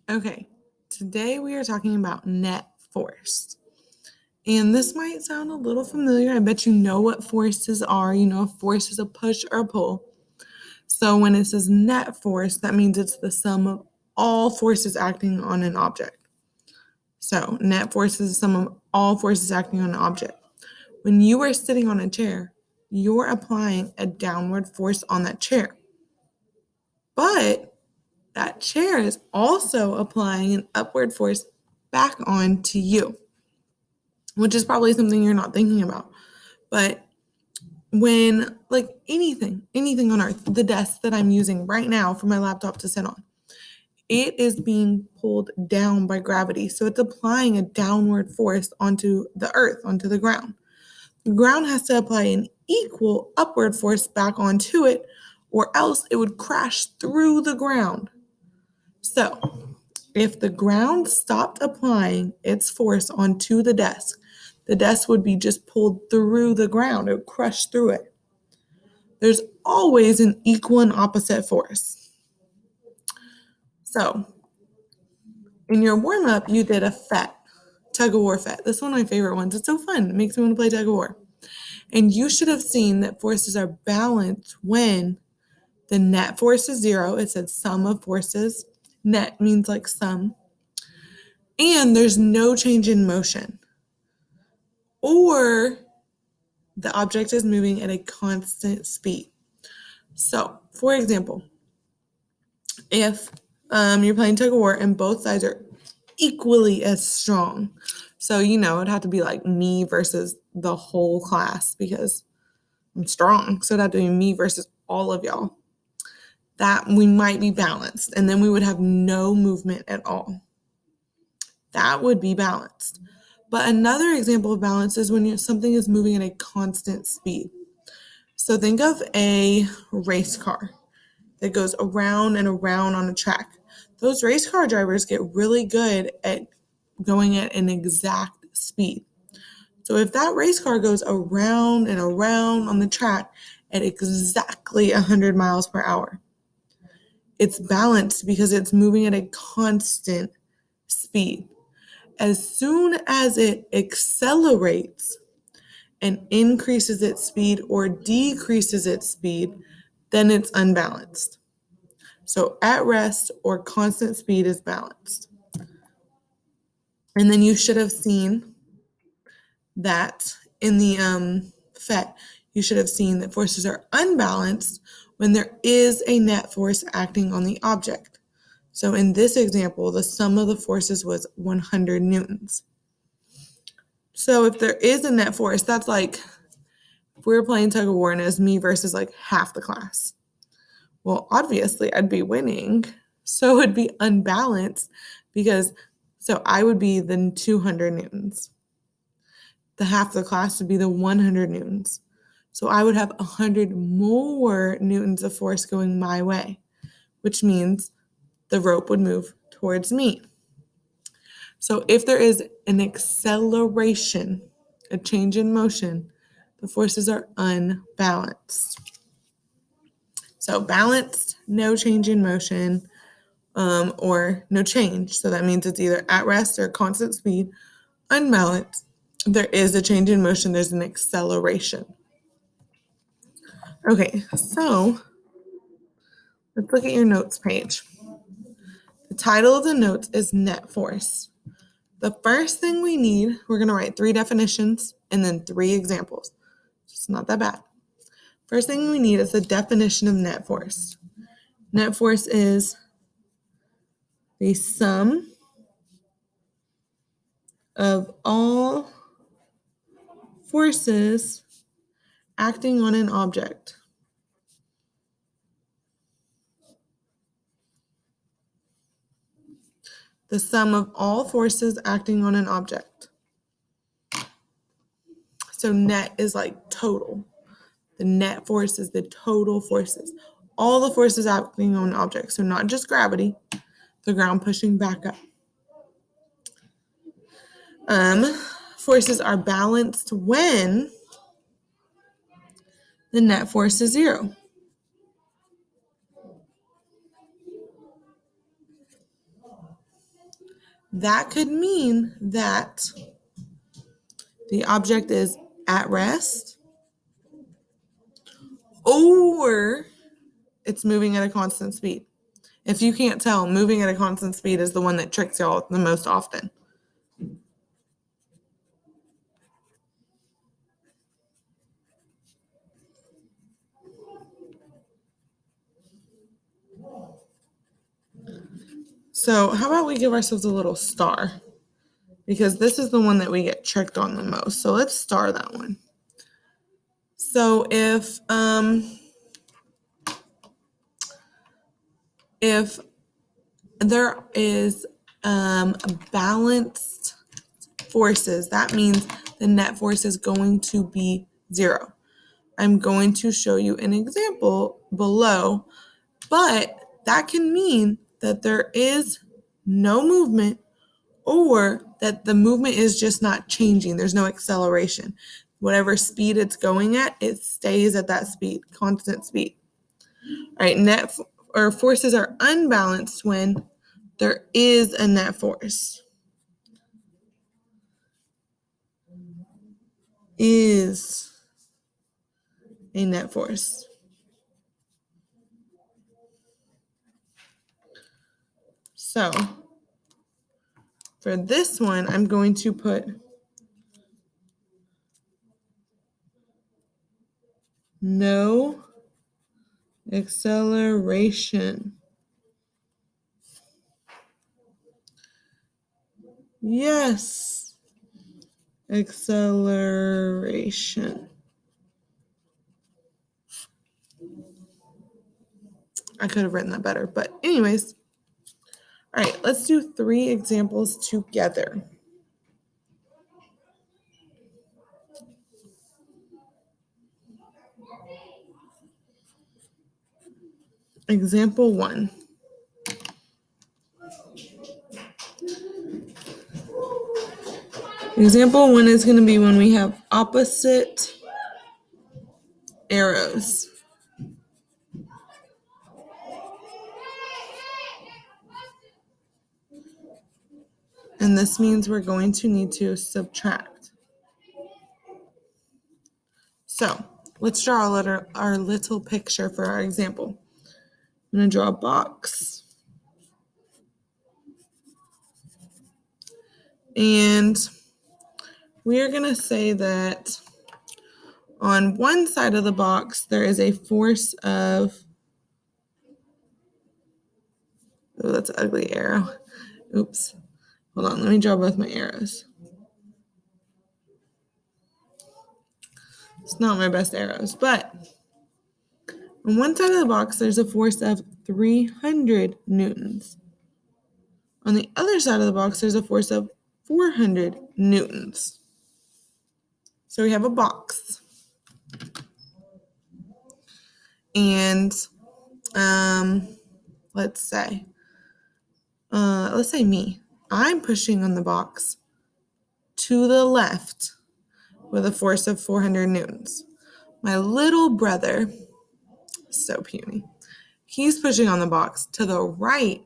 Okay, today we are talking about net force. And this might sound a little familiar. I bet you know what forces are. You know, if force is a push or a pull. So when it says net force, that means it's the sum of all forces acting on an object. So net force is the sum of all forces acting on an object. When you are sitting on a chair, you're applying a downward force on that chair. But that chair is also applying an upward force back onto you, which is probably something you're not thinking about. But when, like anything on earth, the desk that I'm using right now for my laptop to sit on, it is being pulled down by gravity. So it's applying a downward force onto the earth, onto the ground. The ground has to apply an equal upward force back onto it, or else it would crash through the ground. So if the ground stopped applying its force onto the desk would be just pulled through the ground. It would crush through it. There's always an equal and opposite force. So in your warm-up, you did a FET, tug-of-war FET. This is one of my favorite ones. It's so fun. It makes me want to play tug-of-war. And you should have seen that forces are balanced when the net force is 0. It said sum of forces. Net means like sum. And there's no change in motion. Or the object is moving at a constant speed. So, for example, if you're playing tug of war and both sides are equally as strong, so it'd have to be like me versus the whole class because I'm strong. So it'd have to be me versus all of y'all. That we might be balanced, and then we would have no movement at all. That would be balanced. But another example of balance is when something is moving at a constant speed. So think of a race car that goes around and around on a track. Those race car drivers get really good at going at an exact speed. So if that race car goes around and around on the track at exactly 100 miles per hour, it's balanced because it's moving at a constant speed. As soon as it accelerates and increases its speed or decreases its speed, then it's unbalanced. So at rest or constant speed is balanced. And then you should have seen that in the FET, you should have seen that forces are unbalanced when there is a net force acting on the object. So in this example, the sum of the forces was 100 newtons. So if there is a net force, that's like if we were playing tug of war and it was me versus like half the class. Well, obviously I'd be winning. So it'd be unbalanced because I would be the 200 newtons. The half of the class would be the 100 newtons. So I would have 100 more newtons of force going my way, which means the rope would move towards me. So if there is an acceleration, a change in motion, the forces are unbalanced. So balanced, no change in motion, or no change. So that means it's either at rest or constant speed. Unbalanced, there is a change in motion, there's an acceleration. Okay, so let's look at your notes page. The title of the notes is net force. The first thing we need, we're going to write 3 definitions and then 3 examples. It's not that bad. First thing we need is the definition of net force. Net force is the sum of all forces acting on an object. The sum of all forces acting on an object. So net is like total. The net force is the total forces. All the forces acting on an object. So not just gravity, the ground pushing back up. Forces are balanced when the net force is 0. that could mean that the object is at rest, or it's moving at a constant speed. If you can't tell, moving at a constant speed is the one that tricks y'all the most often. So how about we give ourselves a little star? Because this is the one that we get tricked on the most. So let's star that one. So if there is balanced forces, that means the net force is going to be 0. I'm going to show you an example below, but that can mean that there is no movement or that the movement is just not changing. There's no acceleration. Whatever speed it's going at, it stays at that speed, constant speed. All right, net or forces are unbalanced when there is a net force. Is a net force. So for this one, I'm going to put no acceleration. Yes, acceleration. I could have written that better, but anyways. All right, let's do 3 examples together. Example 1. Example 1 is going to be when we have opposite arrows. And this means we're going to need to subtract. So let's draw our little picture for our example. I'm going to draw a box. And we are going to say that on one side of the box, there is a force of, oh, that's an ugly arrow. Oops. Hold on, let me draw both my arrows. It's not my best arrows, but on one side of the box, there's a force of 300 newtons. On the other side of the box, there's a force of 400 newtons. So we have a box. And let's say me. I'm pushing on the box to the left with a force of 400 newtons. My little brother, so puny, he's pushing on the box to the right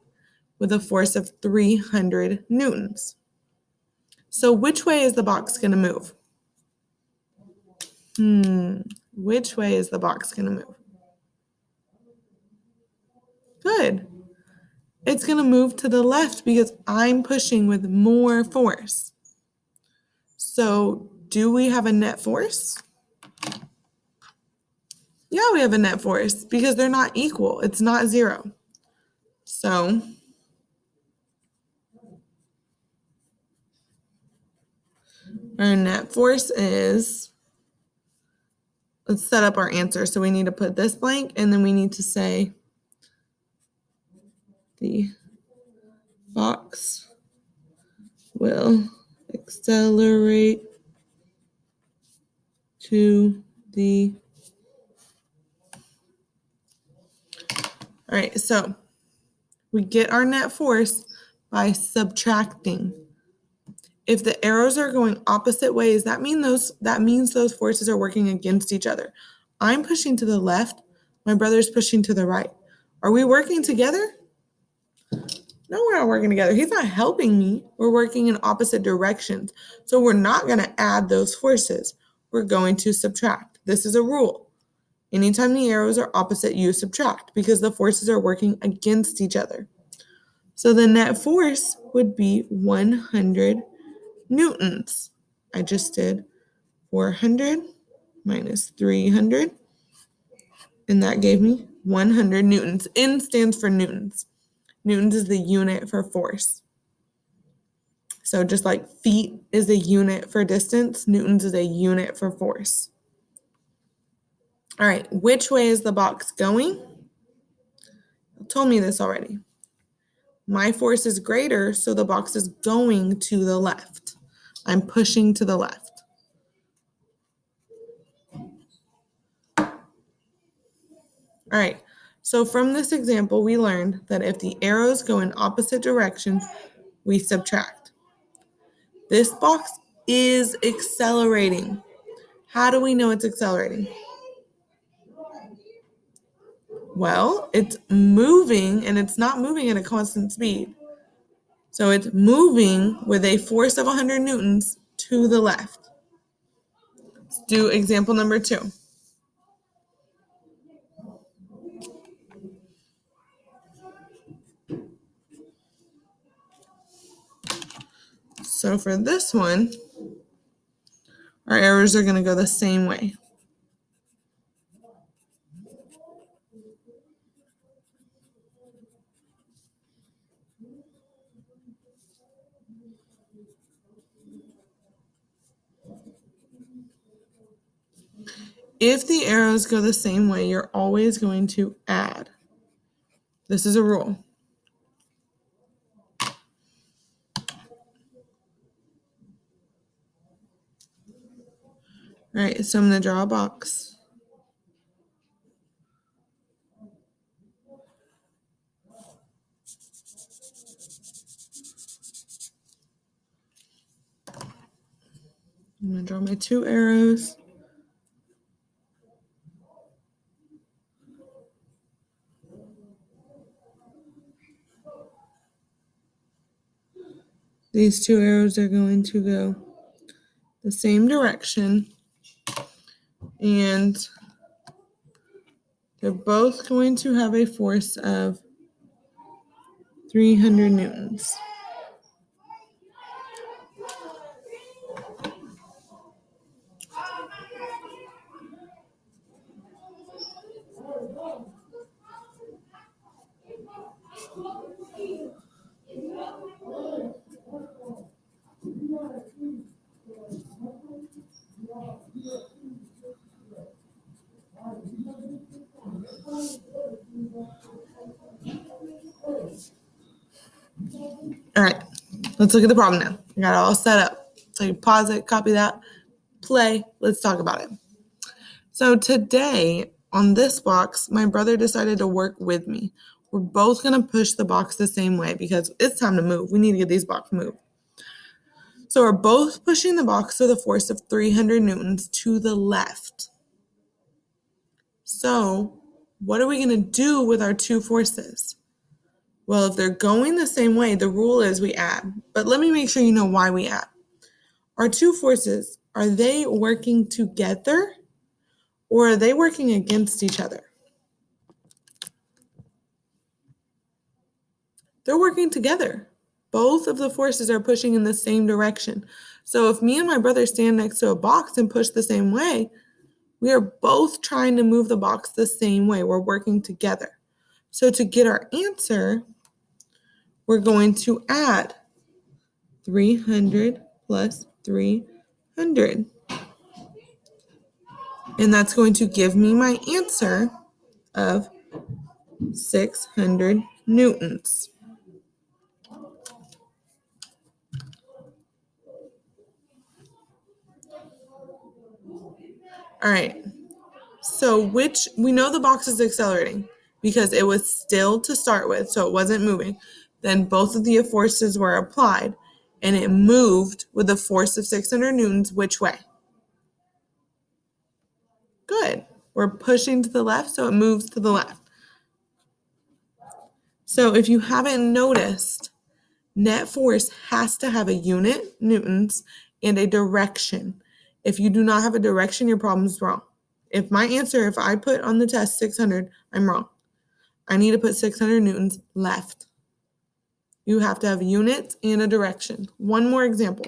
with a force of 300 newtons. So which way is the box going to move? Which way is the box going to move? Good. It's going to move to the left because I'm pushing with more force. So do we have a net force? Yeah, we have a net force because they're not equal. It's not 0. So our net force is, let's set up our answer. So we need to put this blank and then we need to say the box will accelerate to the. All right, so we get our net force by subtracting. If the arrows are going opposite ways, that means those forces are working against each other. I'm pushing to the left, my brother's pushing to the right. Are we working together? No, we're not working together. He's not helping me. We're working in opposite directions. So we're not going to add those forces. We're going to subtract. This is a rule. Anytime the arrows are opposite, you subtract because the forces are working against each other. So the net force would be 100 newtons. I just did 400 minus 300, and that gave me 100 newtons. N stands for newtons. Newtons is the unit for force. So just like feet is a unit for distance, newtons is a unit for force. All right, which way is the box going? You told me this already. My force is greater, so the box is going to the left. I'm pushing to the left. All right, so from this example, we learned that if the arrows go in opposite directions, we subtract. This box is accelerating. How do we know it's accelerating? Well, it's moving, and it's not moving at a constant speed. So it's moving with a force of 100 newtons to the left. Let's do example number 2. So for this one, our arrows are going to go the same way. If the arrows go the same way, you're always going to add. This is a rule. All right, so I'm going to draw a box. I'm going to draw my 2 arrows. These 2 arrows are going to go the same direction, and they're both going to have a force of 300 newtons. All right, let's look at the problem now. I got it all set up. So you pause it, copy that, play. Let's talk about it. So today on this box, my brother decided to work with me. We're both going to push the box the same way because it's time to move. We need to get these boxes moved. So we're both pushing the box with a force of 300 newtons to the left. So what are we going to do with our 2 forces? Well, if they're going the same way, the rule is we add. But let me make sure you know why we add. Our 2 forces, are they working together or are they working against each other? They're working together. Both of the forces are pushing in the same direction. So if me and my brother stand next to a box and push the same way, we are both trying to move the box the same way. We're working together. So to get our answer, we're going to add 300 plus 300. And that's going to give me my answer of 600 newtons. All right, so we know the box is accelerating because it was still to start with, so it wasn't moving. Then both of the forces were applied, and it moved with a force of 600 newtons. Which way? Good. We're pushing to the left, so it moves to the left. So if you haven't noticed, net force has to have a unit, newtons, and a direction. If you do not have a direction, your problem is wrong. If I put on the test 600, I'm wrong. I need to put 600 newtons left. You have to have units and a direction. One more example.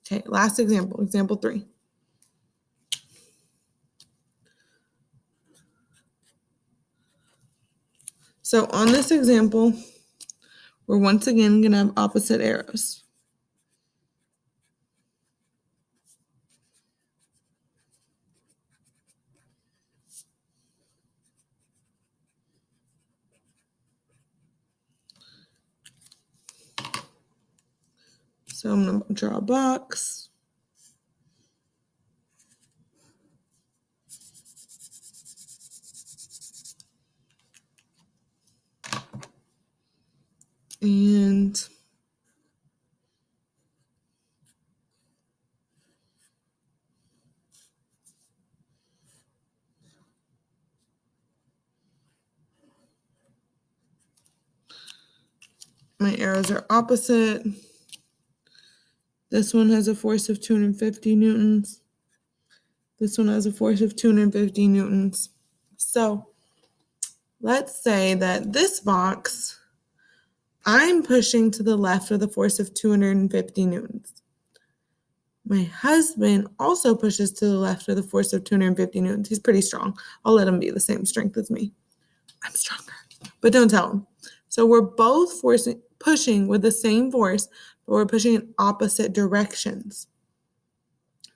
Okay, last example, example 3. So on this example, we're once again going to have opposite arrows. So I'm going to draw a box. And my arrows are opposite. This one has a force of 250 newtons. This one has a force of 250 newtons. So let's say that this box, I'm pushing to the left with a force of 250 newtons. My husband also pushes to the left with a force of 250 newtons. He's pretty strong. I'll let him be the same strength as me. I'm stronger, but don't tell him. So we're both pushing with the same force, but we're pushing in opposite directions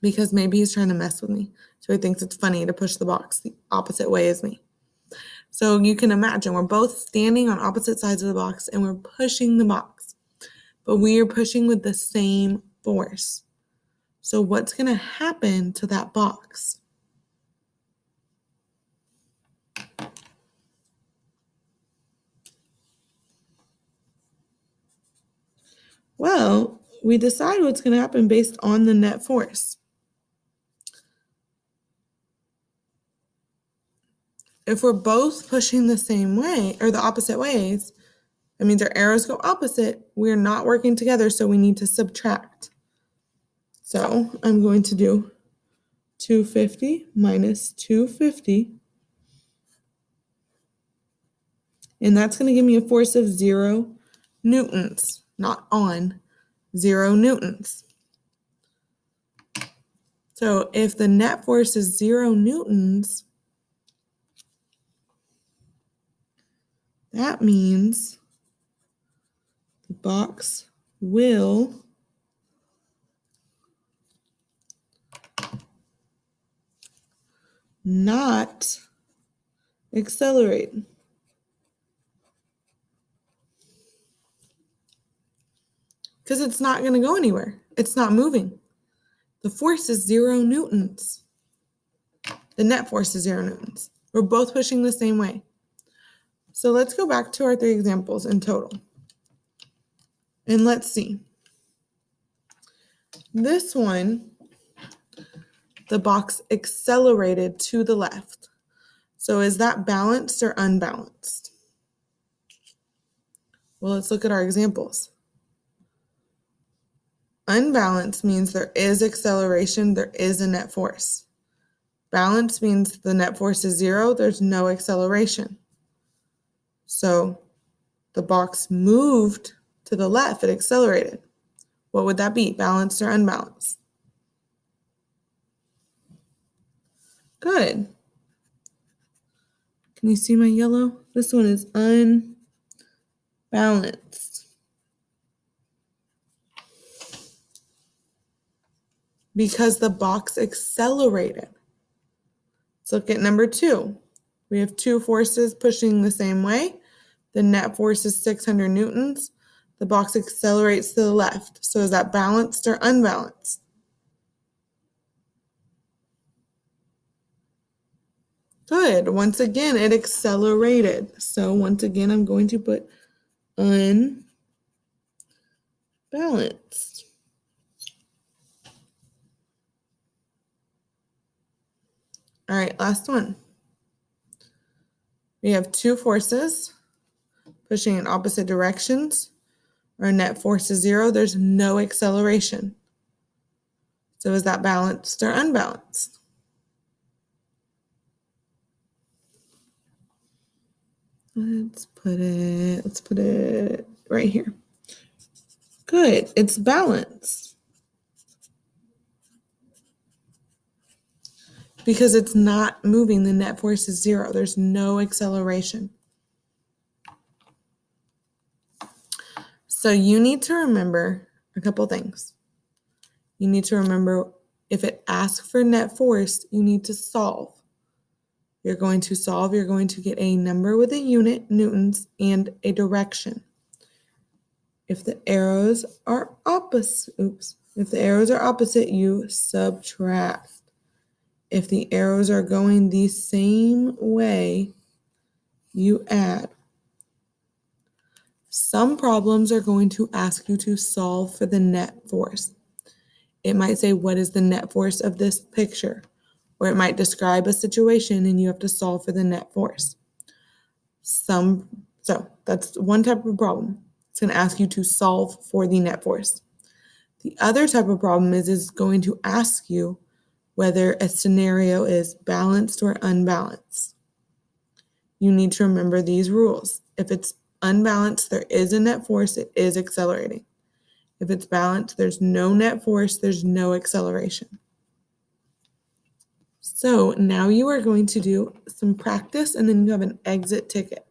because maybe he's trying to mess with me. So he thinks it's funny to push the box the opposite way as me. So you can imagine we're both standing on opposite sides of the box and we're pushing the box, but we are pushing with the same force. So what's going to happen to that box? Well, we decide what's going to happen based on the net force. If we're both pushing the same way or the opposite ways, that means our arrows go opposite. We're not working together, so we need to subtract. So I'm going to do 250 minus 250. And that's going to give me a force of 0 newtons, not on, 0 newtons. So if the net force is 0 newtons, that means the box will not accelerate. Because it's not going to go anywhere. It's not moving. The force is 0 newtons. The net force is 0 newtons. We're both pushing the same way. So let's go back to our 3 examples in total. And let's see. This one, the box accelerated to the left. So is that balanced or unbalanced? Well, let's look at our examples. Unbalanced means there is acceleration, there is a net force. Balanced means the net force is 0, there's no acceleration. So the box moved to the left, it accelerated. What would that be, balanced or unbalanced? Good. Can you see my yellow? This one is unbalanced. Because the box accelerated. Let's look at number 2. We have 2 forces pushing the same way. The net force is 600 newtons. The box accelerates to the left. So is that balanced or unbalanced? Good. Once again, it accelerated. So once again, I'm going to put unbalanced. All right, last one. We have two forces pushing in opposite directions. Our net force is 0. There's no acceleration. So is that balanced or unbalanced? Let's put it right here. Good, it's balanced. Because it's not moving, the net force is 0. There's no acceleration. So you need to remember a couple things. You need to remember if it asks for net force, you need to solve. You're going to solve, you're going to get a number with a unit, newtons, and a direction. If the arrows are opposite, you subtract. If the arrows are going the same way, you add. Some problems are going to ask you to solve for the net force. It might say, what is the net force of this picture? Or it might describe a situation and you have to solve for the net force. So that's one type of problem. It's going to ask you to solve for the net force. The other type of problem is going to ask you whether a scenario is balanced or unbalanced. You need to remember these rules. If it's unbalanced, there is a net force, it is accelerating. If it's balanced, there's no net force, there's no acceleration. So now you are going to do some practice and then you have an exit ticket.